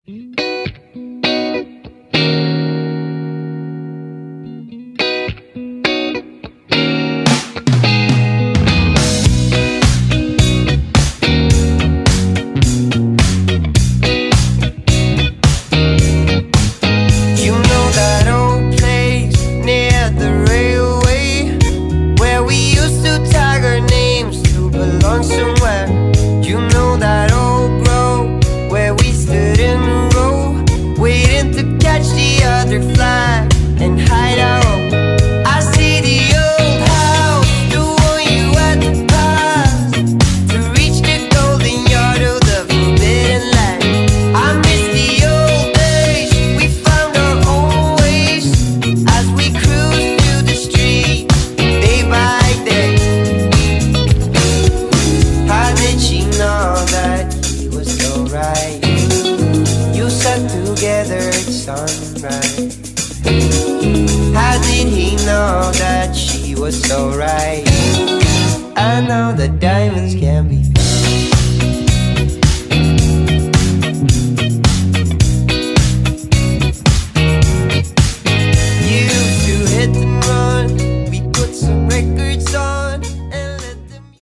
Somewhere, you know that old grove where we stood in a row, waiting to catch the other fly and hide out. I see the old house, the one you had to pass to reach the golden yard of the forbidden land. I miss the old days, we found our own ways as we cruised through the streets day by day. How did she know that he was so right? You sat together at sunrise. How did he know that she was so right? I know the diamonds can't